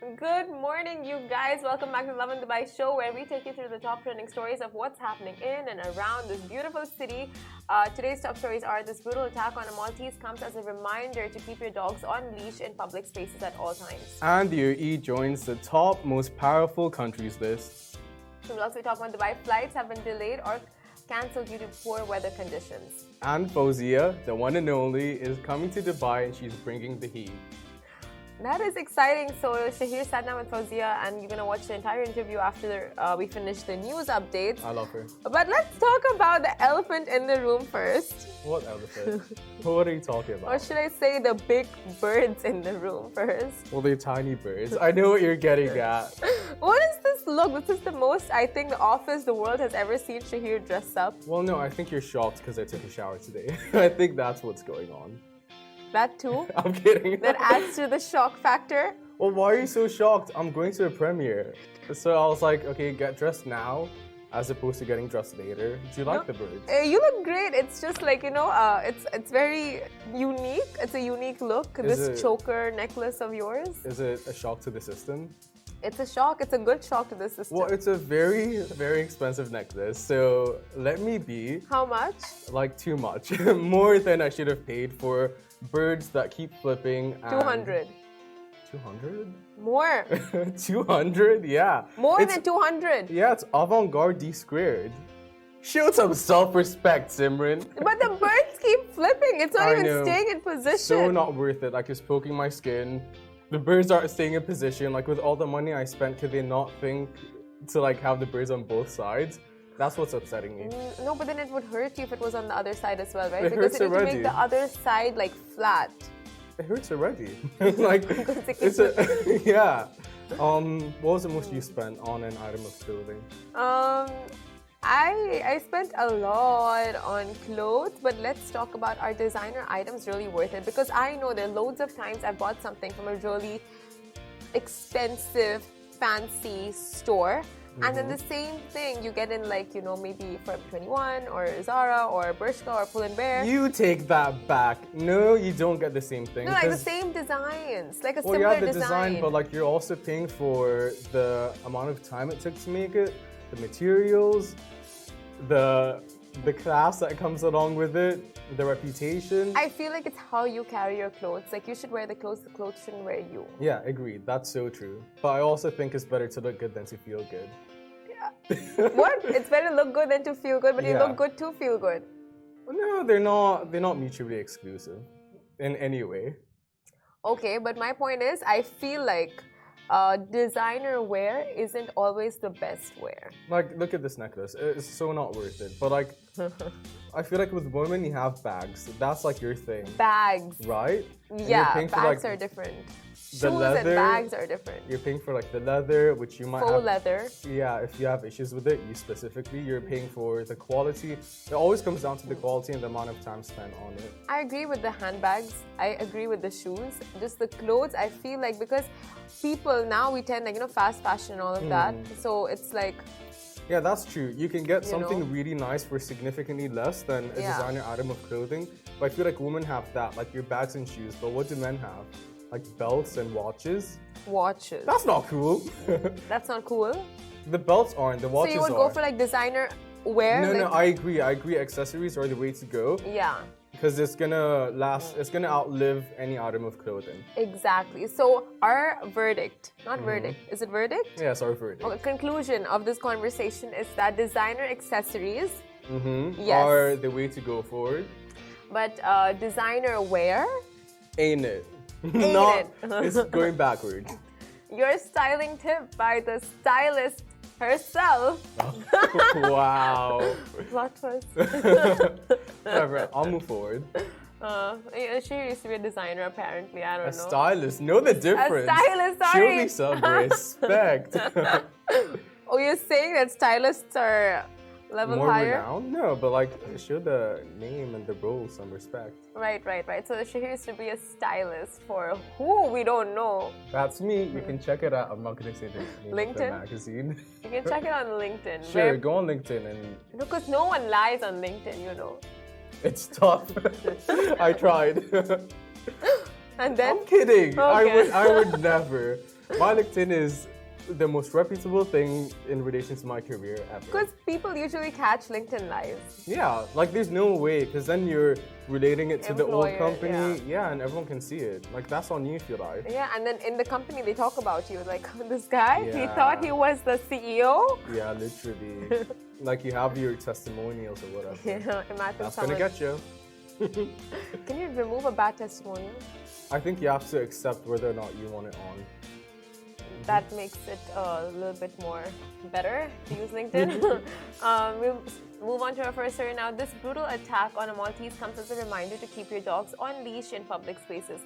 Good morning, you guys. Welcome back to the Lovin Dubai show, where we take you through the top trending stories of what's happening in and around this beautiful city. Today's top stories are: this brutal attack on a Maltese comes as a reminder to keep your dogs on leash in public spaces at all times. And the UAE joins the top most powerful countries list. We'll also talk about Dubai flights have been delayed or cancelled due to poor weather conditions. And Faouzia, the one and only, is coming to Dubai and she's bringing the heat. That is exciting. So Shahir sat down with Faouzia and you're going to watch the entire interview after we finish the news updates. I love her. But let's talk about the elephant in the room first. What elephant? What are you talking about? Or should I say the big birds in the room first? Well, they're tiny birds. I know what you're getting at. What is this look? This is the most, I think, the office the world has ever seen Shahir dress up. Well, no, I think you're shocked because I took a shower today. I think that's what's going on. That too? I'm kidding. That adds to the shock factor. Well, why are you so shocked? I'm going to a premiere. So I was like, okay, get dressed now as opposed to getting dressed later. Do you like the birds? You look great. It's just like, it's very unique. It's a unique look. This choker necklace of yours. Is it a shock to the system? It's a shock. It's a good shock to the system. Well, it's a very, very expensive necklace. So let me be. How much? Like too much. More than I should have paid for birds that keep flipping. 200. 200? More. 200? Yeah. More than 200. Yeah, it's avant-garde D squared. Show some self-respect, Simran. But the birds keep flipping. It's not even staying in position. So not worth it. Like, it's poking my skin. The birds aren't staying in position. Like, with all the money I spent, could they not think to like have the birds on both sides? That's what's upsetting me. No, but then it would hurt you if it was on the other side as well, right? It because hurts you need already. to make the other side like flat. It hurts already. Like, it's a yeah. What was the most you spent on an item of clothing? I spent a lot on clothes, but let's talk about, our designer items really worth it? Because I know there are loads of times I've bought something from a really expensive, fancy store. And then the same thing you get in, like, maybe Forever 21 or Zara or Bershka or Pull & Bear. You take that back. No, you don't get the same thing. No, like the same designs, like a well, similar yeah, the design, but like you're also paying for the amount of time it took to make it, the materials, the class that comes along with it, the reputation. I feel like it's how you carry your clothes. Like, you should wear the clothes shouldn't wear you. Yeah, agreed. That's so true. But I also think it's better to look good than to feel good. Yeah. What? It's better to look good than to feel good, but you look good to feel good. No, they're not mutually exclusive in any way. Okay, but my point is, I feel like designer wear isn't always the best wear. Like, look at this necklace. It's so not worth it. But like, I feel like with women, you have bags. That's like your thing. Bags. Right? Yeah, bags are different. The Shoes leather, and bags are different. You're paying for like the leather, which you might have. Faux leather. Yeah, if you have issues with it, you specifically, you're paying for the quality. It always comes down to the quality and the amount of time spent on it. I agree with the handbags. I agree with the shoes. Just the clothes, I feel like, because people now, we tend, like, fast fashion and all of that. So it's like... Yeah, that's true. You can get something really nice for significantly less than a designer item of clothing. But I feel like women have that, like your bags and shoes. But what do men have? Like belts and watches? Watches. That's not cool. That's not cool? The belts aren't, the watches are. So you would go for like designer wear? No, I agree. Accessories are the way to go. Yeah. Because it's gonna last, it's gonna outlive any item of clothing. Exactly. So our verdict, not verdict, is it verdict? Yes, our verdict. Okay, conclusion of this conversation is that designer accessories are the way to go forward. But designer wear? Ain't it? Ain't It's going backwards. Your styling tip by the stylist herself. Wow. Plot twist. Whatever, I'll move forward. She used to be a designer, apparently. I don't know. A stylist? Know the difference. A stylist, sorry. Show me some respect. Oh, you're saying that stylists are level more higher? Renowned? No, but like, show the name and the role some respect. Right. So she used to be a stylist for who we don't know. That's me. You can check it out. I'm not going to say the name of the LinkedIn? magazine. You can check it on LinkedIn. Sure, go on LinkedIn and... Because no one lies on LinkedIn, It's tough. I tried. And then? I'm kidding. Okay. I would never. My LinkedIn is the most reputable thing in relation to my career ever. Because people usually catch LinkedIn lives. Yeah, like there's no way, because then you're relating it to the old Employer, company, yeah, and everyone can see it. Like that's on you if you like. Yeah, and then in the company they talk about you, like this guy, he Yeah. thought he was the CEO. Yeah, literally. Like you have your testimonials or whatever. Yeah, imagine That's someone. gonna get you. Can you remove a bad testimonial? I think you have to accept whether or not you want it on. That makes it a little bit more better to use LinkedIn. We'll move on to our first story now. This brutal attack on a Maltese comes as a reminder to keep your dogs on leash in public spaces.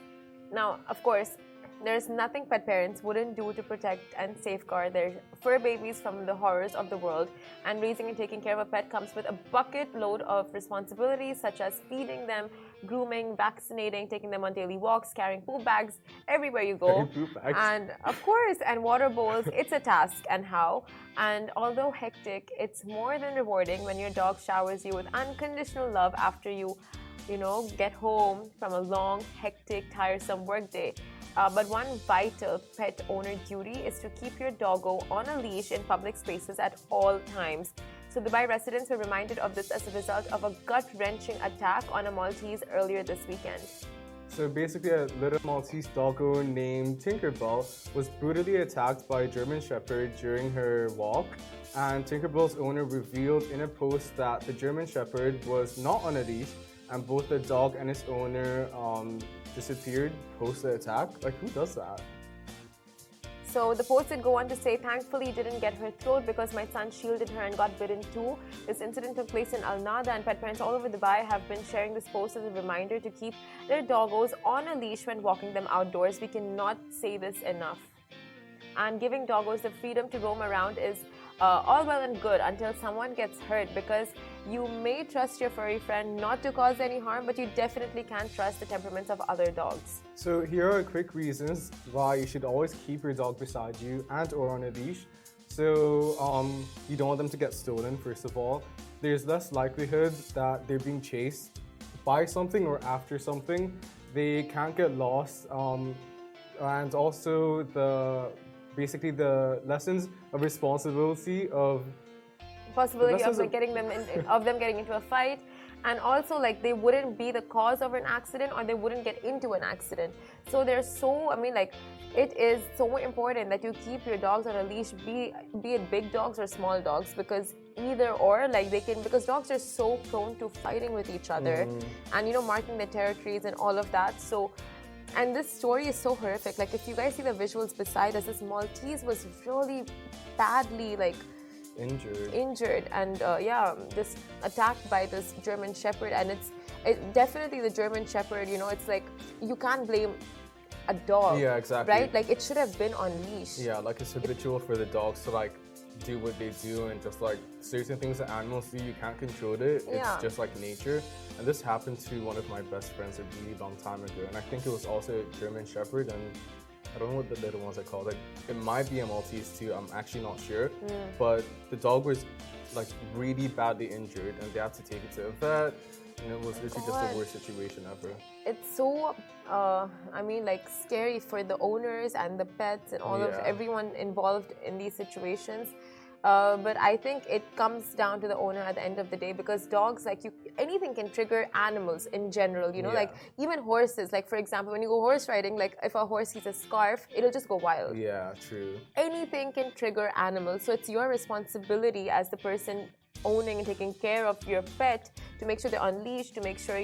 Now, of course, there's nothing pet parents wouldn't do to protect and safeguard their fur babies from the horrors of the world. And raising and taking care of a pet comes with a bucket load of responsibilities, such as feeding them, grooming, vaccinating, taking them on daily walks, carrying poop bags everywhere you go. Poop bags. And of course, and water bowls, it's a task and how. And although hectic, it's more than rewarding when your dog showers you with unconditional love after you get home from a long, hectic, tiresome workday. But one vital pet owner duty is to keep your doggo on a leash in public spaces at all times. So Dubai residents were reminded of this as a result of a gut-wrenching attack on a Maltese earlier this weekend. So basically, a little Maltese doggo named Tinkerbell was brutally attacked by a German Shepherd during her walk. And Tinkerbell's owner revealed in a post that the German Shepherd was not on a leash, and both the dog and its owner disappeared post the attack. Like, who does that? So the post did go on to say, thankfully didn't get her throat because my son shielded her and got bitten too. This incident took place in Al Nada, and pet parents all over Dubai have been sharing this post as a reminder to keep their doggos on a leash when walking them outdoors. We cannot say this enough. And giving doggos the freedom to roam around is all well and good until someone gets hurt, because you may trust your furry friend not to cause any harm, but you definitely can't trust the temperaments of other dogs. So here are quick reasons why you should always keep your dog beside you and or on a leash. So you don't want them to get stolen, first of all. There's less likelihood that they're being chased by something or after something. They can't get lost. And also basically the lessons of responsibility of possibility of getting them of them getting into a fight, and also like they wouldn't be the cause of an accident or they wouldn't get into an accident. So it is so important that you keep your dogs on a leash, be it big dogs or small dogs, because either or, like they can, because dogs are so prone to fighting with each other and marking their territories and all of that. So, and this story is so horrific. Like, if you guys see the visuals beside us, this Maltese was really badly injured and just attacked by this German Shepherd. And it's definitely the German Shepherd, it's like you can't blame a dog. Yeah, exactly. Right? Like, it should have been on leash. Yeah, like it's habitual for the dogs to like do what they do, and just like certain things that animals do, you can't control it. It's just like nature. And this happened to one of my best friends a really long time ago, and I think it was also a German Shepherd, and I don't know what the little ones are called. Like, it might be a Maltese too, I'm actually not sure. But the dog was like really badly injured and they had to take it to a vet, and it was literally just the worst situation ever. It's so scary for the owners and the pets and all of everyone involved in these situations. But I think it comes down to the owner at the end of the day, because dogs, anything can trigger animals in general, like even horses. Like, for example, when you go horse riding, like if a horse sees a scarf, it'll just go wild. Yeah, true. Anything can trigger animals. So it's your responsibility as the person owning and taking care of your pet to make sure they're on leash, to make sure,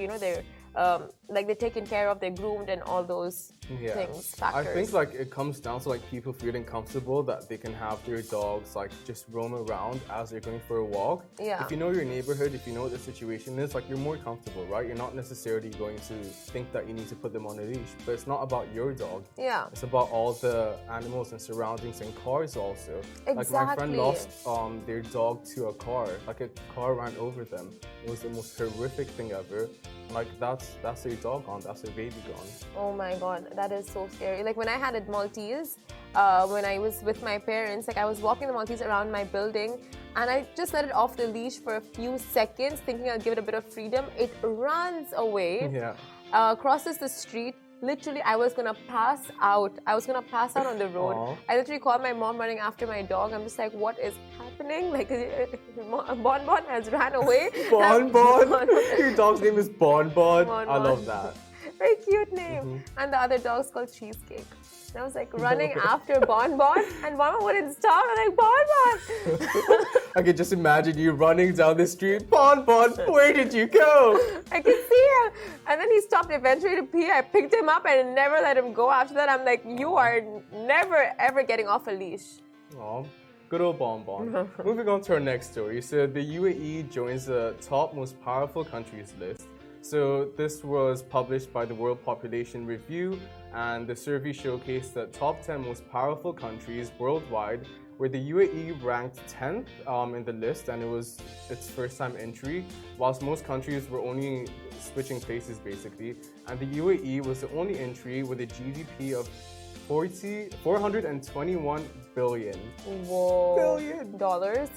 they're taken care of, they're groomed, and all those things, factors. I think it comes down to people feeling comfortable that they can have their dogs just roam around as they're going for a walk. Yeah. If you know your neighborhood, if you know what the situation is, you're more comfortable, right? You're not necessarily going to think that you need to put them on a leash, but it's not about your dog. Yeah. It's about all the animals and surroundings and cars also. Exactly. My friend lost their dog to a car. A car ran over them. It was the most horrific thing ever. That's their dog gone, that's their baby gone. Oh my god, that is so scary. When I had a Maltese, when I was with my parents, I was walking the Maltese around my building, and I just let it off the leash for a few seconds, thinking I'll give it a bit of freedom. It runs away, crosses the street Literally, I was gonna pass out. I was gonna pass out on the road. Aww. I literally called my mom running after my dog. I'm just like, what is happening? Like, Bon Bon has ran away. Bon Bon. Your dog's name is Bon Bon. Bon I Bon. love that. Very cute name. And the other dog's called Cheesecake. And I was like running after Bon Bon, and Bon Bon wouldn't stop. I'm like, Bon Bon! I can just imagine you running down the street. Bon Bon, where did you go? I could see him. And then he stopped eventually to pee. I picked him up and never let him go. After that, I'm like, you are never ever getting off a leash. Aw, good old Bon Bon. Moving on to our next story. So the UAE joins the top most powerful countries list. So this was published by the World Population Review, and the survey showcased the top 10 most powerful countries worldwide, where the UAE ranked 10th in the list, and it was its first time entry, whilst most countries were only switching places basically. And the UAE was the only entry with a GDP of 421 billion. Whoa. Billion. Dollars?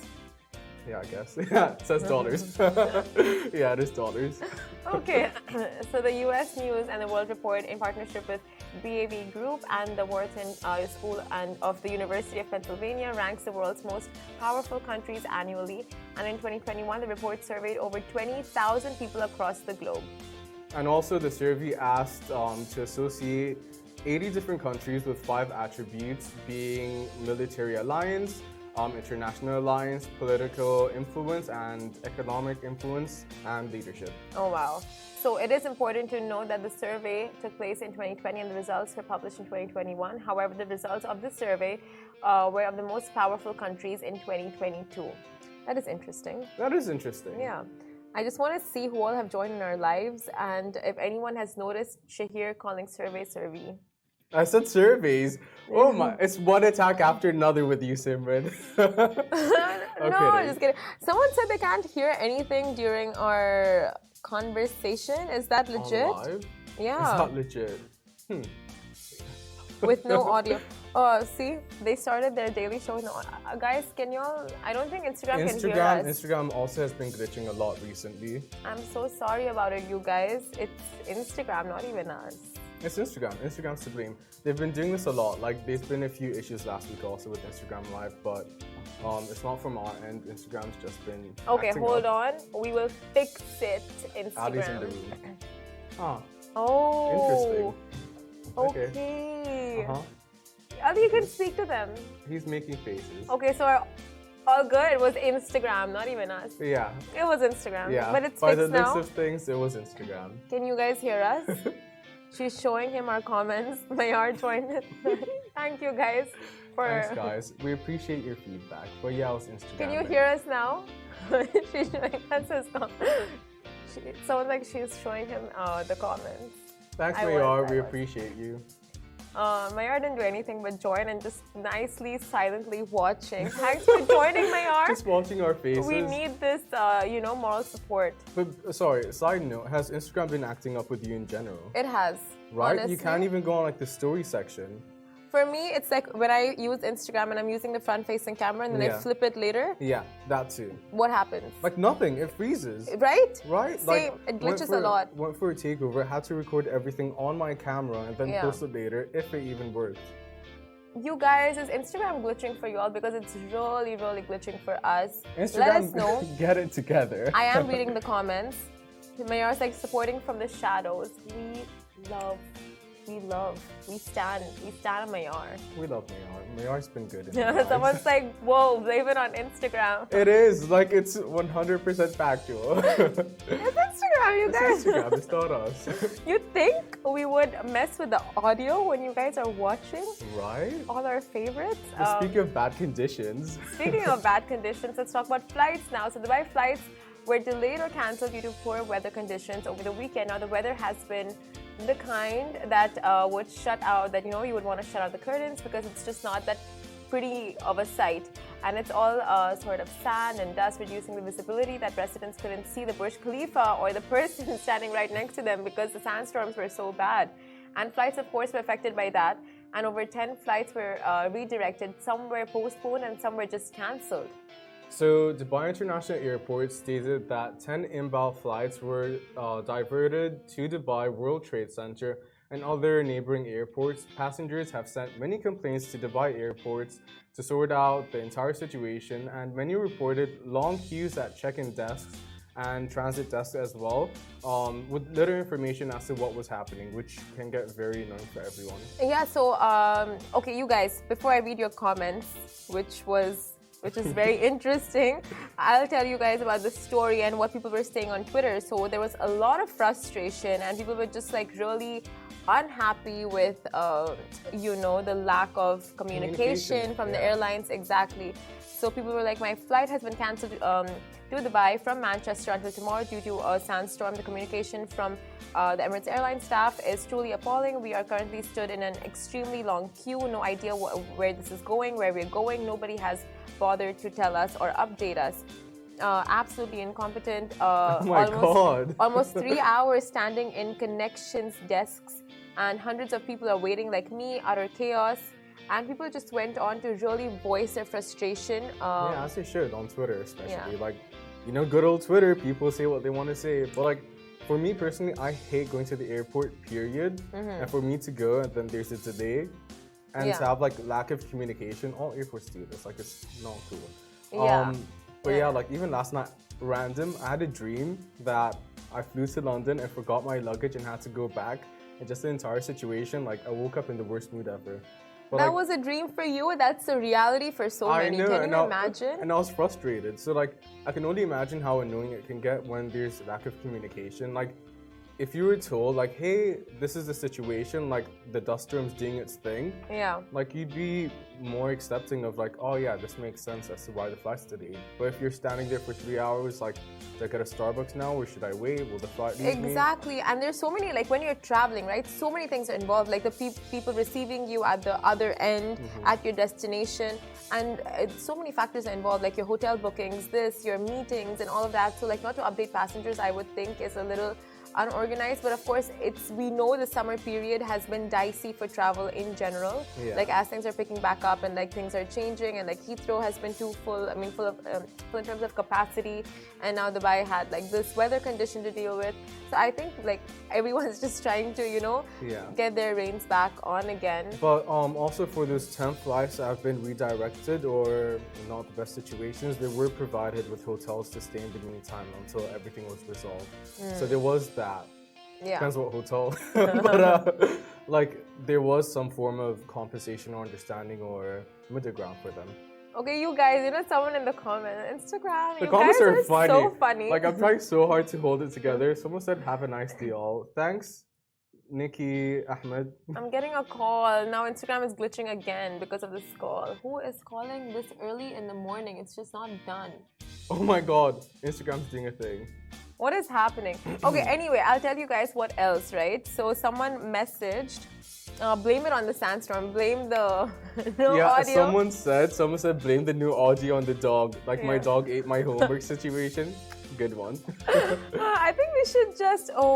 Yeah, I guess. Yeah, it says dollars. Yeah, it is dollars. Okay, so the US News and the World Report, in partnership with BAV Group and the Wharton School and of the University of Pennsylvania, ranks the world's most powerful countries annually. And in 2021, the report surveyed over 20,000 people across the globe. And also, the survey asked to associate 80 different countries with 5 attributes, being military alliance, international alliance, political influence, and economic influence and leadership. Oh, wow. So it is important to note that the survey took place in 2020 and the results were published in 2021. However, the results of the survey were of the most powerful countries in 2022. That is interesting. That is interesting. Yeah. I just want to see who all have joined in our lives, and if anyone has noticed Shahir calling survey. I said surveys. Oh my, it's one attack after another with you, Simran. No, just kidding. Someone said they can't hear anything during our conversation. Is that legit? Live? Yeah. It's not legit. With no audio. Oh, see, they started their daily show with no guys, can y'all? I don't think Instagram can hear us. Instagram also has been glitching a lot recently. I'm so sorry about it, you guys. It's Instagram, not even us. It's Instagram. Instagram's to blame. They've been doing this a lot. Like, there's been a few issues last week also with Instagram Live, but it's not from our end. Instagram's just been okay, hold on. We will fix it. Instagram. Ali's in the room. Ah. Oh. Interesting. Okay. Uh-huh. You can speak to them. He's making faces. Okay, so all good. It was Instagram, not even us. Yeah. It was Instagram. Yeah. But it's By fixed the now. looks of things, it was Instagram. Can you guys hear us? She's showing him our comments. Mayar joined it. Thank you guys for. Thanks, guys. We appreciate your feedback. But yeah, it was Instagram. Can you hear us now? She's showing. That's his comment. Someone's like she's showing him the comments. Thanks, Mayar. We appreciate you. Mayar didn't do anything but join and just nicely, silently watching. Thanks for joining, Mayar. Just watching our faces. We need this, moral support. But sorry, side note, has Instagram been acting up with you in general? It has. Right? Honestly. You can't even go on like the story section. For me, it's like when I use Instagram and I'm using the front-facing camera and then I flip it later. Yeah, that too. What happens? Like nothing. It freezes. Right? Right? Same. Like, It glitches a lot. Went for a takeover, had to record everything on my camera and then post it later, if it even worked. You guys, is Instagram glitching for you all? Because it's really, really glitching for us. Instagram, let us know. Get it together. I am reading the comments. Mayar's like supporting from the shadows. We stand Mayar. We love Mayar. Mayar's been good. Someone's like, whoa, blame it on Instagram. It is. Like, it's 100% factual. It's Instagram, you guys. It's Instagram. It's not us. You think we would mess with the audio when you guys are watching? Right? All our favorites. Speaking of bad conditions. Speaking of bad conditions, let's talk about flights now. So Dubai flights were delayed or cancelled due to poor weather conditions over the weekend. Now the weather has been the kind that would shut out, that you would want to shut out the curtains because it's just not that pretty of a sight. And it's all sort of sand and dust, reducing the visibility that residents couldn't see the Burj Khalifa or the person standing right next to them because the sandstorms were so bad. And flights, of course, were affected by that. And over 10 flights were redirected. Some were postponed and some were just cancelled. So, Dubai International Airport stated that 10 inbound flights were diverted to Dubai World Trade Center and other neighboring airports, passengers have sent many complaints to Dubai airports to sort out the entire situation, and many reported long queues at check-in desks and transit desks as well, with little information as to what was happening, which can get very annoying for everyone. Yeah, so, okay, you guys, before I read your comments, which is very interesting, I'll tell you guys about the story and what people were saying on Twitter. So there was a lot of frustration and people were just like really unhappy with, the lack of communication from the airlines. Exactly. So people were like, my flight has been cancelled to Dubai from Manchester until tomorrow due to a sandstorm. The communication from the Emirates Airline staff is truly appalling. We are currently stood in an extremely long queue. No idea where this is going, where we're going. Nobody has bothered to tell us or update us. Absolutely incompetent. Oh my God. Almost 3 hours standing in connections desks, and hundreds of people are waiting like me, utter chaos. And people just went on to really voice their frustration. Yeah, as they should on Twitter, especially. Yeah. Like, good old Twitter, people say what they want to say. But like, for me personally, I hate going to the airport, period. And for me to go and then there's a delay and to have like lack of communication, all airports do this. Like, it's not cool. But yeah, like even last night, random, I had a dream that I flew to London and forgot my luggage and had to go back. And just the entire situation, like I woke up in the worst mood ever. But that was a dream for you. That's a reality for so many. Can you imagine? And I was frustrated. So like, I can only imagine how annoying it can get when there's lack of communication. Like, if you were told like, hey, this is the situation, like the dust storm's doing its thing. Yeah. Like you'd be more accepting of like, oh yeah, this makes sense as to why the flight's delayed. But if you're standing there for 3 hours, like, do I get a Starbucks now or should I wait? Will the flight leave me? Exactly. And there's so many, like when you're traveling, right? So many things are involved, like the people receiving you at the other end, at your destination. And so many factors are involved, like your hotel bookings, your meetings and all of that. So like not to update passengers, I would think is a little unorganized, but of course we know the summer period has been dicey for travel in general. Like as things are picking back up and like things are changing, and like Heathrow has been too full, full in terms of capacity, and now Dubai had like this weather condition to deal with. So I think like everyone's just trying to get their reins back on again. But also for those 10 flights that have been redirected or not the best situations, they were provided with hotels to stay in the meantime until everything was resolved. So there was that. Depends what hotel. But like there was some form of compensation or understanding or middle ground for them. Okay, you guys, someone in the comments, Instagram, the comments are funny. So funny. Like I'm trying so hard to hold it together. Someone said, have a nice day all. Thanks, Nikki, Ahmed. I'm getting a call. Now Instagram is glitching again because of this call. Who is calling this early in the morning? It's just not done. Oh my God, Instagram's doing a thing. What is happening? Okay, anyway, I'll tell you guys what else, right? So someone messaged, blame it on the sandstorm, blame the audio. Someone said blame the new audio on the dog. Like my dog ate my homework situation. Good one. I think we should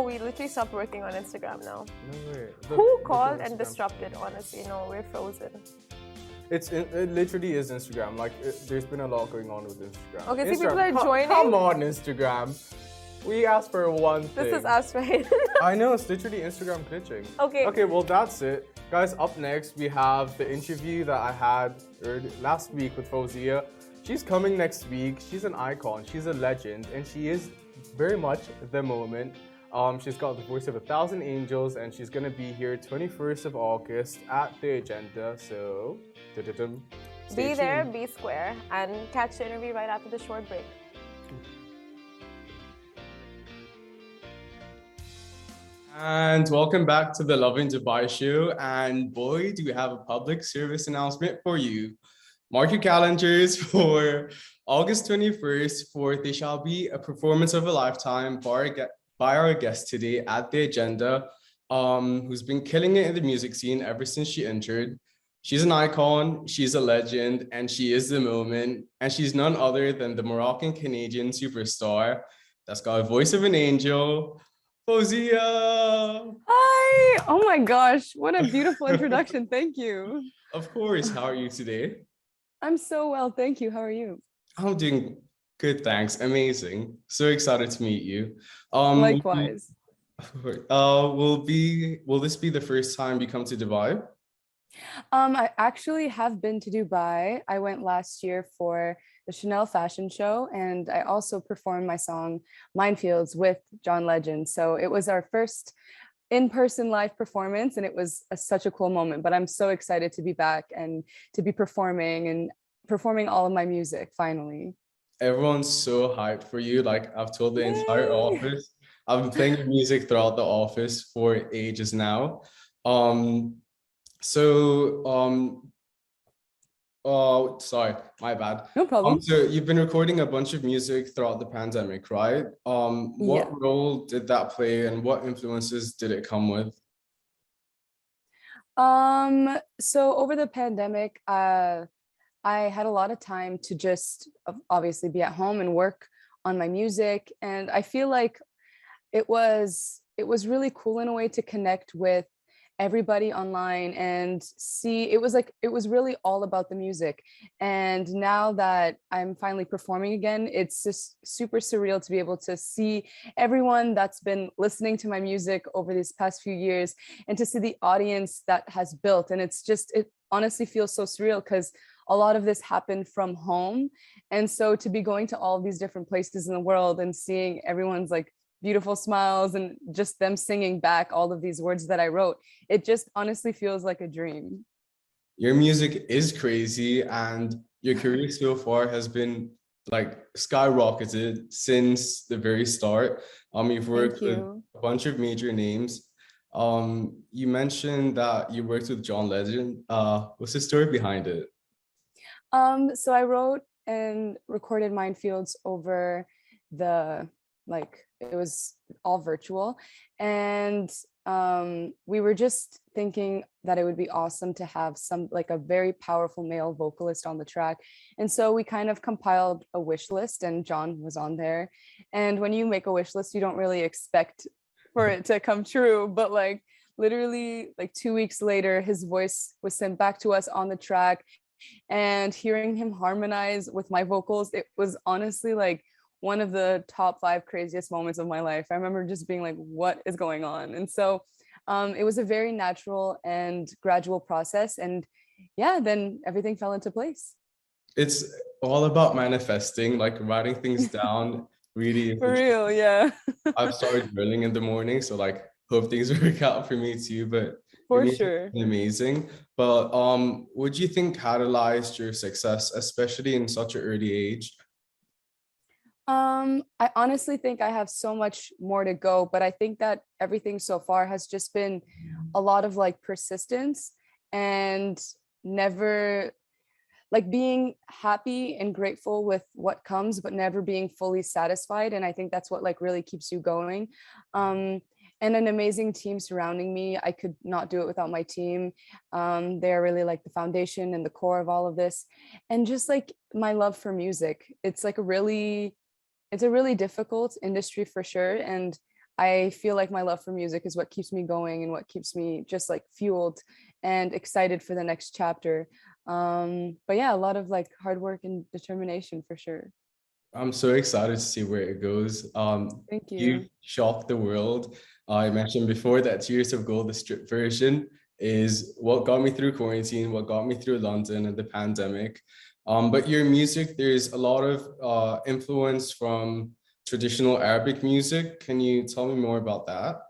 we literally stopped working on Instagram now. No way. Who called and disrupted, honestly? No, we're frozen. It literally is Instagram. Like there's been a lot going on with Instagram. Okay, Instagram, so people are joining. Come on, Instagram. We asked for one thing. This is us, right? I know, it's literally Instagram glitching. Okay, well that's it. Guys, up next we have the interview that I had last week with Faouzia. She's coming next week. She's an icon, she's a legend, and she is very much the moment. She's got the voice of 1,000 angels, and she's gonna be here 21st of August at the Agenda, so be there, be square, and catch the interview right after the short break. And welcome back to the Lovin Dubai show. And boy, do we have a public service announcement for you. Mark your calendars for August 21st for there shall be a performance of a lifetime by our guest today at the Agenda, who's been killing it in the music scene ever since she entered. She's an icon, she's a legend, and she is the moment. And she's none other than the Moroccan-Canadian superstar that's got a voice of an angel, Faouzia! Hi! Oh my gosh, what a beautiful introduction. Thank you. Of course. How are you today? I'm so well, thank you. How are you? I'm doing good, thanks. Amazing. So excited to meet you. Likewise. Will this be the first time you come to Dubai? I actually have been to Dubai. I went last year for the Chanel fashion show, and I also performed my song Minefields with John Legend. So it was our first in-person live performance, and it was such a cool moment. But I'm so excited to be back and to be performing all of my music finally. Everyone's so hyped for you. Like I've told the entire Yay! office. I've been playing your music throughout the office for ages now. Um, so oh, sorry, my bad. No problem. So you've been recording a bunch of music throughout the pandemic, right? What Yeah. role did that play and what influences did it come with? So over the pandemic, I had a lot of time to just obviously be at home and work on my music. And I feel like it was really cool in a way to connect with everybody online and see. It was really all about the music. And now that I'm finally performing again, it's just super surreal to be able to see everyone that's been listening to my music over these past few years and to see the audience that has built. And it honestly feels so surreal because a lot of this happened from home. And so to be going to all of these different places in the world and seeing everyone's like beautiful smiles and just them singing back all of these words that I wrote, it just honestly feels like a dream. Your music is crazy and your career so far has been like skyrocketed since the very start. You've Thank worked with you. a bunch of major names. You mentioned that you worked with John Legend. What's the story behind it? So I wrote and recorded Minefields over the it was all virtual, and we were just thinking that it would be awesome to have some like a very powerful male vocalist on the track. And so we kind of compiled a wish list, and John was on there. And when you make a wish list, you don't really expect for it to come true, but like literally like 2 weeks later, his voice was sent back to us on the track, and hearing him harmonize with my vocals, it was honestly like one of the top 5 craziest moments of my life. I remember just being like, what is going on? And so it was a very natural and gradual process. And yeah, then everything fell into place. It's all about manifesting, like writing things down really is For the trick. real, yeah. I've started journaling in the morning, so like hope things work out for me too. But your For music sure. is amazing. But what do you think catalyzed your success, especially in such an early age? I honestly think I have so much more to go, but I think that everything so far has just been a lot of like persistence and never like being happy and grateful with what comes, but never being fully satisfied. And I think that's what like really keeps you going. Um, and an amazing team surrounding me. I could not do it without my team. They're really like the foundation and the core of all of this. And just like my love for music. It's a really difficult industry for sure. And I feel like my love for music is what keeps me going and what keeps me just like fueled and excited for the next chapter. But yeah, a lot of like hard work and determination for sure. I'm so excited to see where it goes. Thank You've you. shocked the world. I mentioned before that Tears of Gold, the strip version, is what got me through quarantine, what got me through London and the pandemic. But your music, there's a lot of influence from traditional Arabic music. Can you tell me more about that?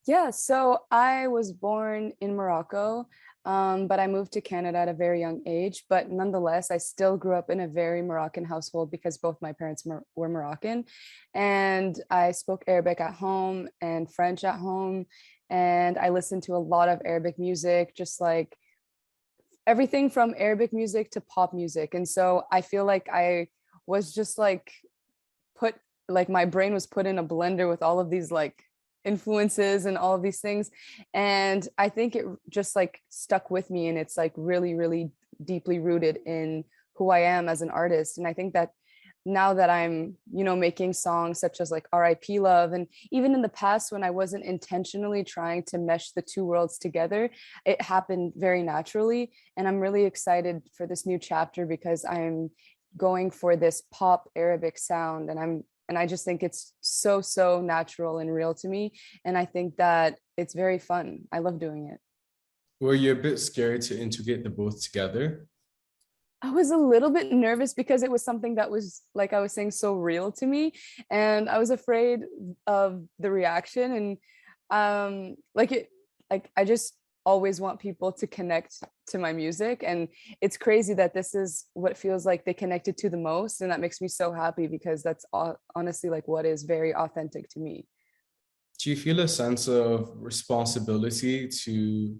Yeah, so I was born in Morocco, but I moved to Canada at a very young age. But nonetheless, I still grew up in a very Moroccan household because both my parents were Moroccan. And I spoke Arabic at home and French at home. And I listened to a lot of Arabic music, just like everything from Arabic music to pop music. And so I feel like I was just like put like my brain was put in a blender with all of these like influences and all of these things, and I think it just like stuck with me, and it's like really really deeply rooted in who I am as an artist. And I think that now that I'm making songs such as like RIP Love, and even in the past when I wasn't intentionally trying to mesh the two worlds together, it happened very naturally. And I'm really excited for this new chapter because I'm going for this pop Arabic sound, and and I just think it's so natural and real to me, and I think that it's very fun. I love doing it. Were you a bit scared to integrate the both together? I was a little bit nervous because it was something that was, like I was saying, so real to me, and I was afraid of the reaction. And I just always want people to connect to my music, and it's crazy that this is what feels like they connected to the most, and that makes me so happy because that's honestly like what is very authentic to me. Do you feel a sense of responsibility to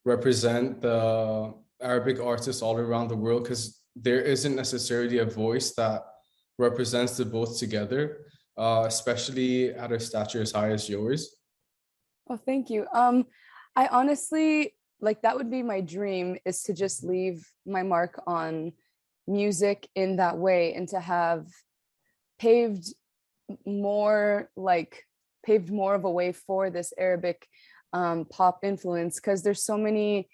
represent the Arabic artists all around the world? Because there isn't necessarily a voice that represents the both together, especially at a stature as high as yours. Oh, thank you. I honestly, like, that would be my dream, is to just leave my mark on music in that way, and to have paved paved more of a way for this Arabic pop influence, because there's so many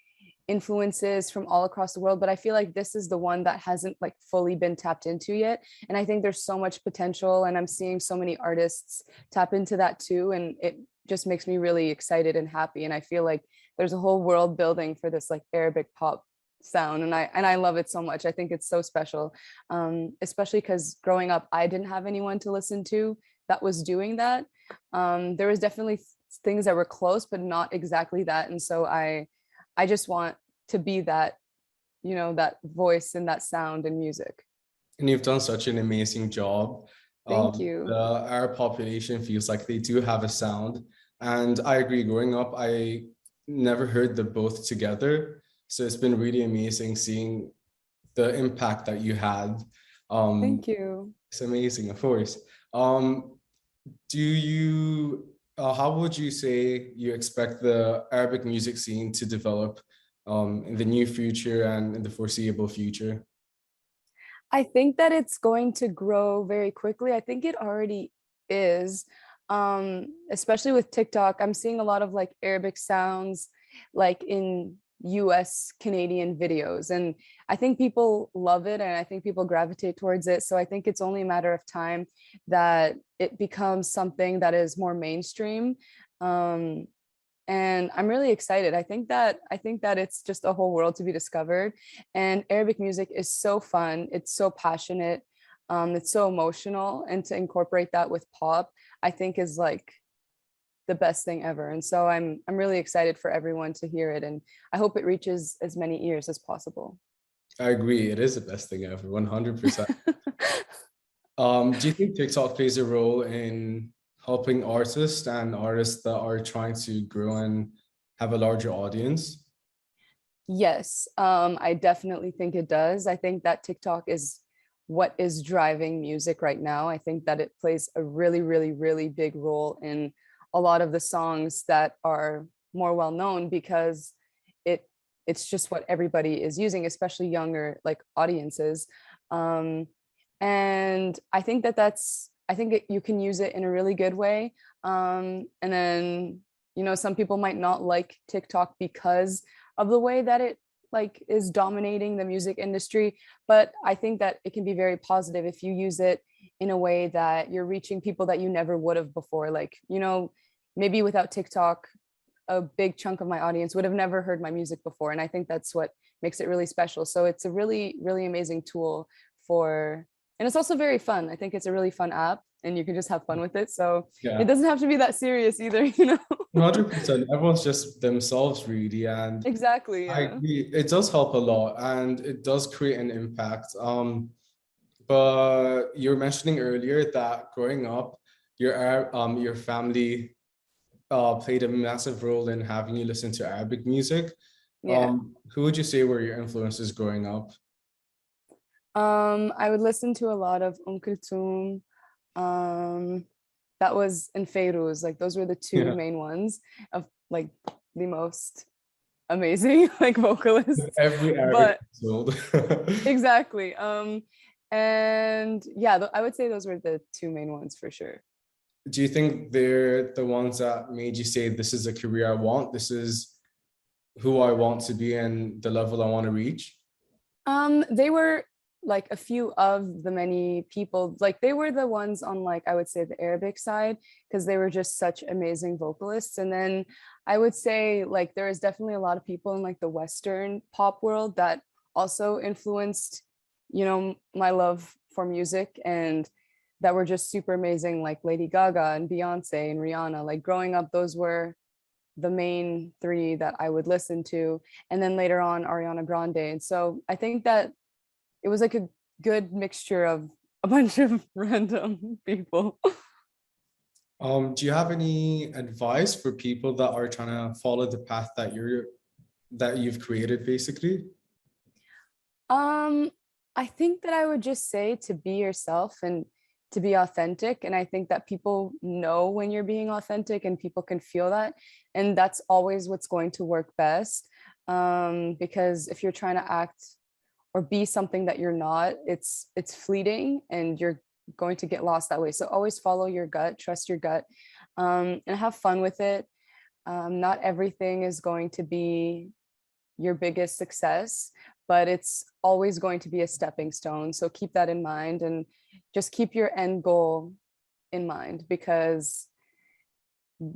influences from all across the world, but I feel like this is the one that hasn't like fully been tapped into yet. And I think there's so much potential, and I'm seeing so many artists tap into that too, and it just makes me really excited and happy. And I feel like there's a whole world building for this like Arabic pop sound, and I love it so much. I think it's so special, especially because growing up I didn't have anyone to listen to that was doing that. There was definitely things that were close, but not exactly that. And so I just want to be that, that voice and that sound in music. And you've done such an amazing job. Thank you. The Arab population feels like they do have a sound. And I agree, growing up, I never heard the both together. So it's been really amazing seeing the impact that you had. Thank you. It's amazing, of course. How would you say you expect the Arabic music scene to develop in the near future and in the foreseeable future? I think that it's going to grow very quickly. I think it already is, especially with TikTok. I'm seeing a lot of like Arabic sounds like in US Canadian videos, and I think people love it, and I think people gravitate towards it. So I think it's only a matter of time that it becomes something that is more mainstream, and I'm really excited. I think that it's just a whole world to be discovered, and Arabic music is so fun, it's so passionate, it's so emotional, and to incorporate that with pop, I think is like the best thing ever. And so I'm really excited for everyone to hear it, and I hope it reaches as many ears as possible. I agree, it is the best thing ever, 100%. Do you think TikTok plays a role in helping artists that are trying to grow and have a larger audience? Yes, I definitely think it does. I think that TikTok is what is driving music right now. I think that it plays a really big role in a lot of the songs that are more well known, because it's just what everybody is using, especially younger like audiences. And I think you can use it in a really good way. And then, some people might not like TikTok because of the way that it like is dominating the music industry, but I think that it can be very positive if you use it in a way that you're reaching people that you never would have before. Like, maybe without TikTok, a big chunk of my audience would have never heard my music before. And I think that's what makes it really special. So it's a really amazing tool and it's also very fun. I think it's a really fun app, and you can just have fun with it. So yeah, it doesn't have to be that serious either, 100%. Everyone's just themselves, really. And exactly. Yeah. I agree. It does help a lot, and it does create an impact. But you were mentioning earlier that growing up, your family played a massive role in having you listen to Arabic music. Yeah. Who would you say were your influences growing up? I would listen to a lot of Kulthum. That was in Fairuz. Like, those were the two main ones of like the most amazing like vocalists. Every Arabic episode. Exactly. And yeah, I would say those were the two main ones for sure. Do you think they're the ones that made you say, this is a career I want, this is who I want to be and the level I want to reach? They were like a few of the many people, like they were the ones on like I would say the Arabic side, because they were just such amazing vocalists. And then I would say like there is definitely a lot of people in like the Western pop world that also influenced, you know, my love for music, and that were just super amazing, like Lady Gaga and Beyonce and Rihanna. Like growing up, those were the main three that I would listen to. And then later on, Ariana Grande. And so I think that it was like a good mixture of a bunch of random people. Do you have any advice for people that are trying to follow the path that you've created, basically? I think that I would just say to be yourself and to be authentic. And I think that people know when you're being authentic, and people can feel that. And that's always what's going to work best. Because if you're trying to act or be something that you're not, it's fleeting and you're going to get lost that way. So always follow your gut, trust your gut, and have fun with it. Not everything is going to be your biggest success, but it's always going to be a stepping stone. So keep that in mind, and just keep your end goal in mind, because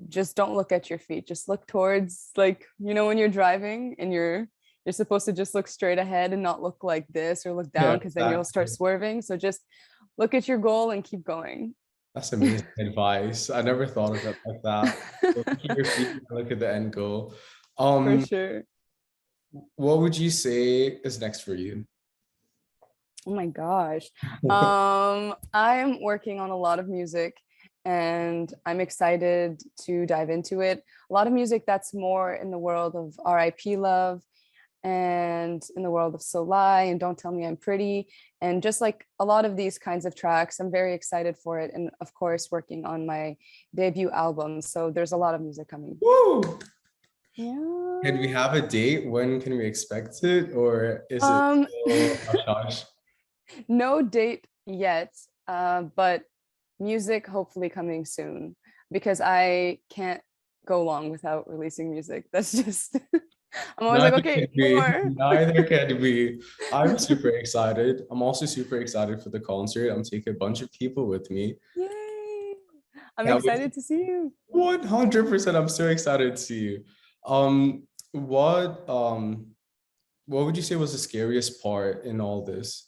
just don't look at your feet. Just look towards, like, you know, when you're driving and you're supposed to just look straight ahead and not look like this or look down, because then you'll start swerving. So just look at your goal and keep going. That's amazing advice. I never thought of it like that. Look at your feet, look at the end goal. For sure. What would you say is next for you? Oh my gosh. I'm working on a lot of music, and I'm excited to dive into it. A lot of music that's more in the world of R.I.P. Love, and in the world of So Lie and Don't Tell Me I'm Pretty, and just like a lot of these kinds of tracks. I'm very excited for it, and of course working on my debut album. So there's a lot of music coming. Woo! Yeah. Can we have a date? When can we expect it, or is it still hush-hush? No date yet, but music hopefully coming soon, because I can't go long without releasing music. That's just I'm always like, okay, more. Neither can we. I'm super excited. I'm also super excited for the concert. I'm taking a bunch of people with me. Yay! I'm excited to see you. 100%. I'm so excited to see you. What would you say was the scariest part in all this?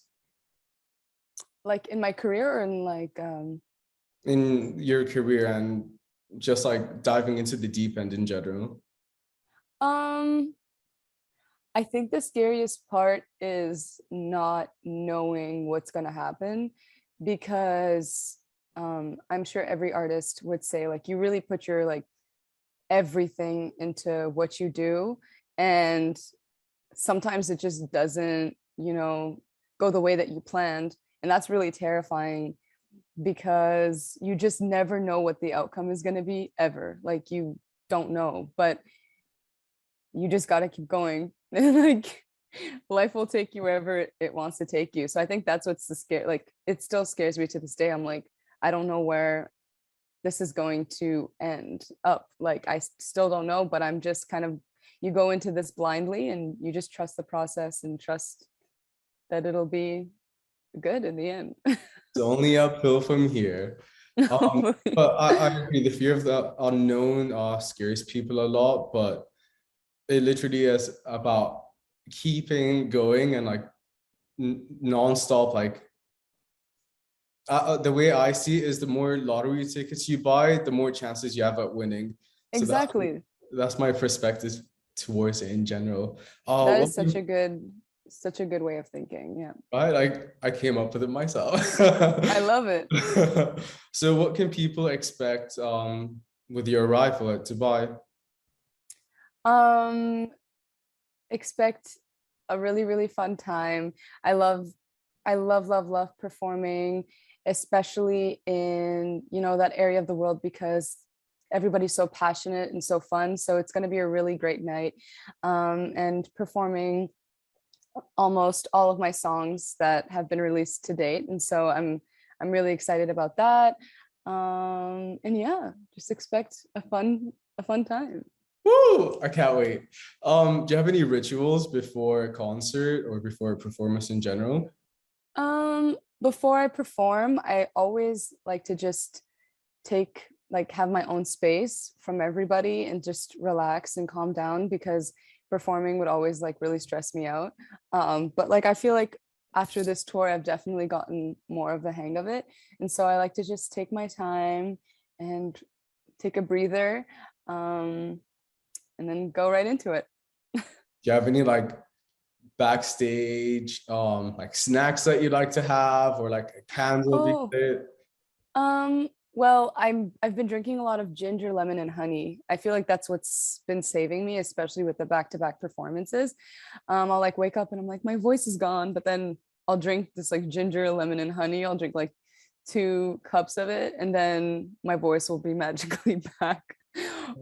Like in my career, or in like in your career, and just like diving into the deep end in general? I think the scariest part is not knowing what's going to happen, because I'm sure every artist would say, like, you really put your like everything into what you do, and sometimes it just doesn't, you know, go the way that you planned. And that's really terrifying, because you just never know what the outcome is going to be, ever. Like, you don't know, but you just got to keep going. Like, life will take you wherever it wants to take you. So I think that's what's the scare. Like, it still scares me to this day. I'm like, I don't know where this is going to end up. Like, I still don't know, but I'm just kind of, you go into this blindly, and you just trust the process and trust that it'll be good in the end. It's only uphill from here. But I agree, the fear of the unknown scares people a lot, but it literally is about keeping going and like non-stop. Like the way I see it is, the more lottery tickets you buy, the more chances you have at winning. Exactly. So that's my perspective towards it in general. That is such a good way of thinking. Yeah. I came up with it myself. I love it. So what can people expect with your arrival at Dubai? Expect a really, really fun time. I love performing, especially in, you know, that area of the world, because everybody's so passionate and so fun. So it's going to be a really great night, and performing almost all of my songs that have been released to date. And so I'm really excited about that. And yeah, just expect a fun time. Woo! I can't wait. Do you have any rituals before a concert or before a performance in general? Before I perform, I always like to just have my own space from everybody and just relax and calm down because performing would always like really stress me out. But like I feel like after this tour, I've definitely gotten more of the hang of it. And so I like to just take my time and take a breather, and then go right into it. Do you have any like backstage like snacks that you like to have, or like a candle be lit? Well, I've been drinking a lot of ginger, lemon, and honey. I feel like that's what's been saving me, especially with the back-to-back performances. I'll like wake up and I'm like, my voice is gone, but then I'll drink this like ginger, lemon, and honey. I'll drink like 2 cups of it, and then my voice will be magically back.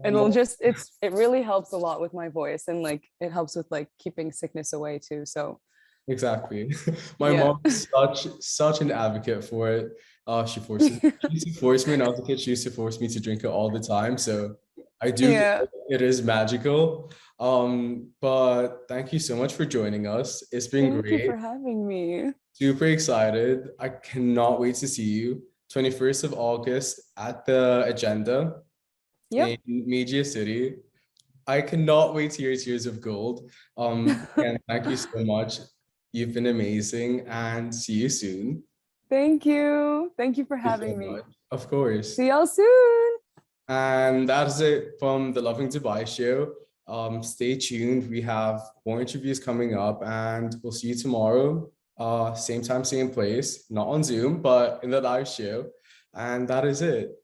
And it really helps a lot with my voice, and like it helps with like keeping sickness away too. So Exactly. My mom is such an advocate for it. She used to force me when I was a kid. She used to force me to drink it all the time. So I do. Yeah. It is magical. But thank you so much for joining us. It's been great. Thank you for having me. Super excited. I cannot wait to see you 21st of August at the Agenda in Media City. I cannot wait to hear Tears of Gold. And thank you so much. You've been amazing, and see you soon. Thank you. Thank you for having me. Of course. See y'all soon. And that is it from the Lovin Dubai show. Stay tuned. We have more interviews coming up, and we'll see you tomorrow. Same time, same place. Not on Zoom, but in the live show. And that is it.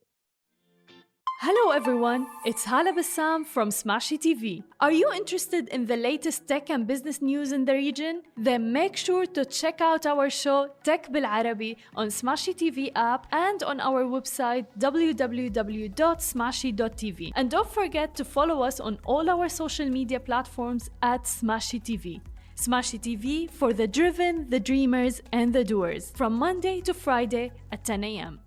Hello everyone, it's Hala Bassam from Smashy TV. Are you interested in the latest tech and business news in the region? Then make sure to check out our show Tech Bil Arabi on Smashy TV app and on our website www.smashy.tv. And don't forget to follow us on all our social media platforms at Smashy TV. Smashy TV for the driven, the dreamers, and the doers from Monday to Friday at 10 a.m.